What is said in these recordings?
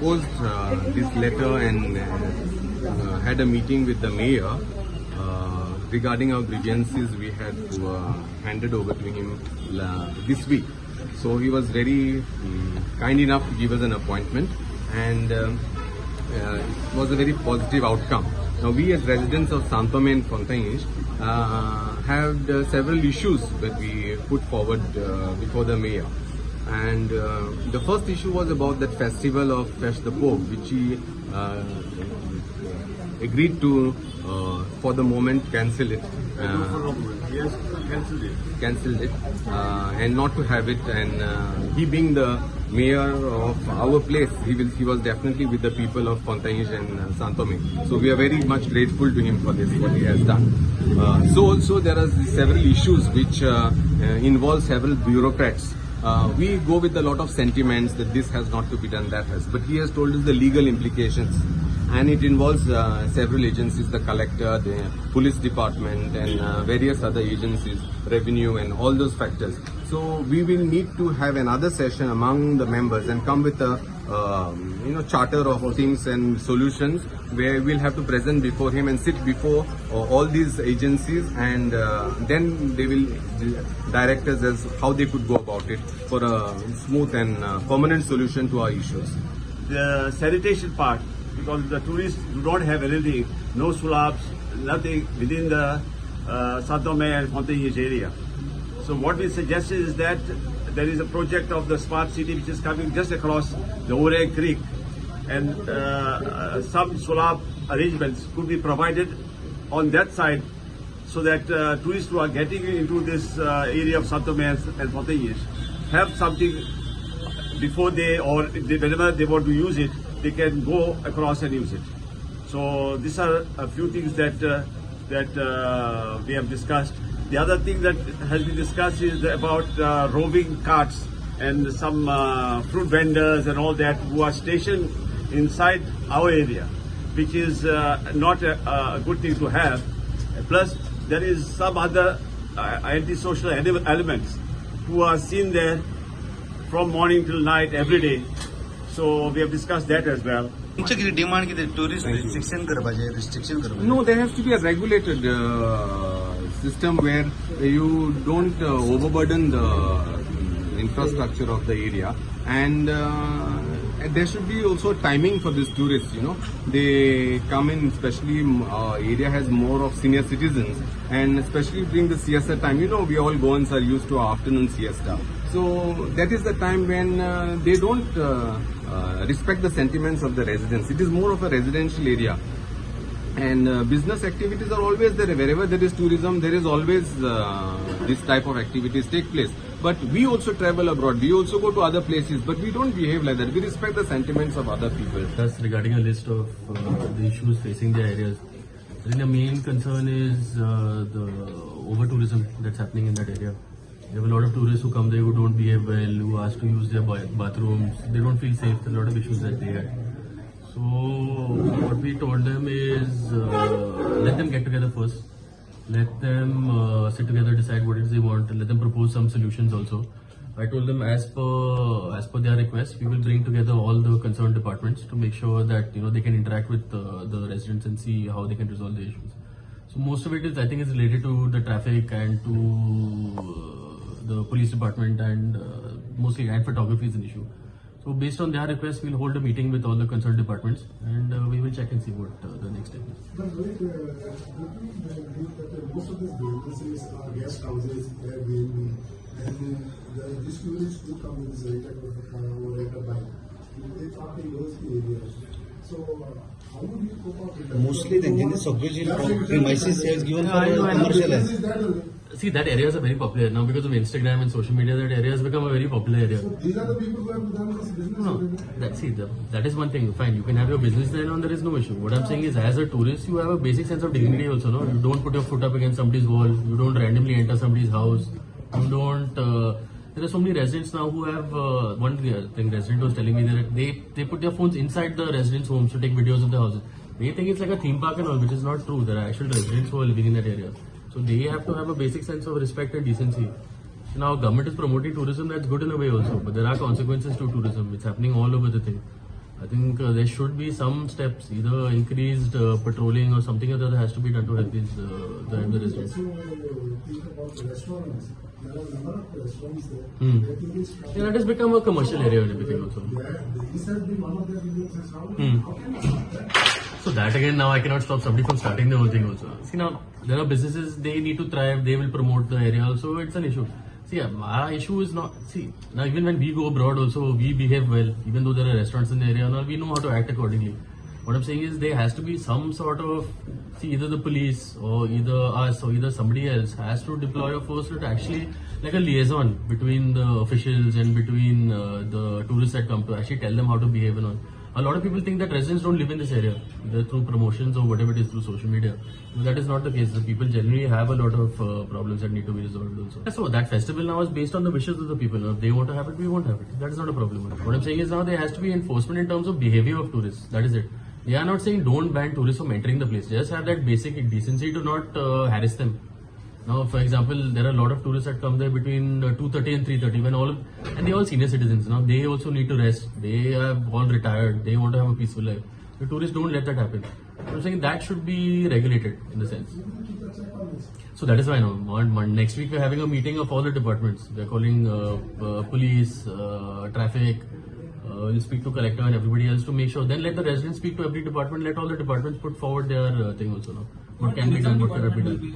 proposed this letter and had a meeting with the mayor regarding our grievances we had handed over to him this week. So he was very kind enough to give us an appointment, and it was a very positive outcome. Now we as residents of Santo Tomé and Fontainhas had several issues that we put forward before the mayor. And the first issue was about that festival of Fest the Pope, which he agreed to, for the moment, cancel it. Yes, Cancelled it, and not to have it. And he being the mayor of our place, he was definitely with the people of Fontainhas and Santo Tomé. So we are very much grateful to him for this, what he has done. So also there are several issues which involve several bureaucrats. We go with a lot of sentiments that this has not to be done, that has. But he has told us the legal implications. And it involves several agencies, the collector, the police department, and various other agencies, revenue, and all those factors. So we will need to have another session among the members and come with a charter of things and solutions, where we'll have to present before him and sit before all these agencies, and then they will direct us as how they could go about it for a smooth and permanent solution to our issues. The sanitation part, because the tourists do not have anything, no sulabs, nothing within the Santo Tomé and Fontainhas area. So what we suggested is that there is a project of the smart city which is coming just across the Oreg Creek, and some sulab arrangements could be provided on that side, so that tourists who are getting into this area of Santo Tomé and Fontainhas have something before whenever they want to use it, they can go across and use it. So these are a few things that we have discussed. The other thing that has been discussed is about roving carts and some fruit vendors and all that who are stationed inside our area, which is not a good thing to have. Plus, there is some other antisocial elements who are seen there from morning till night every day. So we have discussed that as well. Demand tourist restriction. No, there has to be a regulated system where you don't overburden the infrastructure of the area, and there should be also timing for these tourists. They come in, especially area has more of senior citizens, and especially during the siesta time. We all Goans are used to afternoon siesta. So that is the time when they don't respect the sentiments of the residents. It is more of a residential area, and business activities are always there. Wherever there is tourism, there is always this type of activities take place. But we also travel abroad. We also go to other places, but we don't behave like that. We respect the sentiments of other people. That's regarding a list of the issues facing the areas. I think the main concern is the over-tourism that's happening in that area. There are a lot of tourists who come there who don't behave well, who ask to use their bathrooms. They don't feel safe. There are a lot of issues that they have. So what we told them is let them get together first. Let them sit together, decide what it is they want, and let them propose some solutions also. I told them as per their request, we will bring together all the concerned departments to make sure that they can interact with the residents and see how they can resolve the issues. So most of it is, I think, is related to the traffic and to the police department, and mostly and photography is an issue. So based on their request, we'll hold a meeting with all the concerned departments, and we will check and see what the next step is. But most of these businesses are guest houses, Airbnb, and these tourists who come with rented or rent a bike, they park in those areas. So how would you cope up with that? Mostly the premises is given for commercial. See, that areas are very popular now because of Instagram and social media. That area has become a very popular area. So these are the people who have done this business. No, that is one thing. Fine, you can have your business there, and there is no issue. What I'm saying is, as a tourist, you have a basic sense of dignity also. No, you don't put your foot up against somebody's wall. You don't randomly enter somebody's house. You don't. There are so many residents now who have one thing. Resident was telling me that they put their phones inside the residents' homes to take videos of the houses. They think it's like a theme park and all, which is not true. There are actual residents who are living in that area. So they have to have a basic sense of respect and decency. Now government is promoting tourism, that's good in a way also, but there are consequences to tourism. It's happening all over the thing. I think there should be some steps, either increased patrolling or something or the other has to be done to help these the residents. Also, think about the restaurants. There are a number of restaurants there. Hmm. I think it's Yeah, that has become a commercial area and everything also. This has been one of their businesses. How can you stop that? So that again, now I cannot stop somebody from starting the whole thing also. See, now there are businesses, they need to thrive, they will promote the area also, it's an issue. See, our issue is not, see, now even when we go abroad also, we behave well, even though there are restaurants in the area and all, we know how to act accordingly. What I'm saying is there has to be some sort of, see, either the police or either us or either somebody else has to deploy a force to actually, like a liaison between the officials and between the tourists that come to actually tell them how to behave and all. A lot of people think that residents don't live in this area, either through promotions or whatever it is through social media. But that is not the case. The people generally have a lot of problems that need to be resolved also. So that festival now is based on the wishes of the people. Now, if they want to have it, we won't have it. That is not a problem. What I'm saying is now there has to be enforcement in terms of behavior of tourists. That is it. They are not saying don't ban tourists from entering the place. Just have that basic decency to not harass them. Now, for example, there are a lot of tourists that come there between 2:30 and 3:30 when and they all senior citizens. Now, they also need to rest. They are all retired. They want to have a peaceful life. The tourists don't let that happen. I'm saying that should be regulated in the sense. So that is why now, next week we're having a meeting of all the departments. We're calling police, traffic, we'll speak to collector and everybody else to make sure. Then let the residents speak to every department. Let all the departments put forward their thing also now. What can be done, what cannot be done.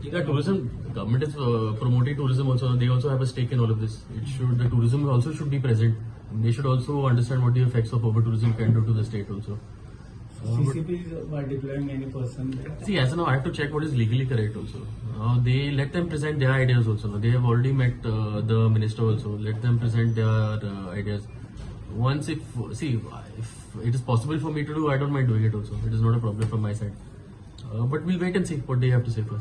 Yeah, tourism, government is promoting tourism also. They also have a stake in all of this. The tourism also should be present. They should also understand what the effects of over-tourism can do to the state also. CCP are deploying any person there? See, as of now, I have to check what is legally correct also. They let them present their ideas also. They have already met the minister also. Let them present their ideas. If it is possible for me to do, I don't mind doing it also. It is not a problem from my side. But we'll wait and see what they have to say first.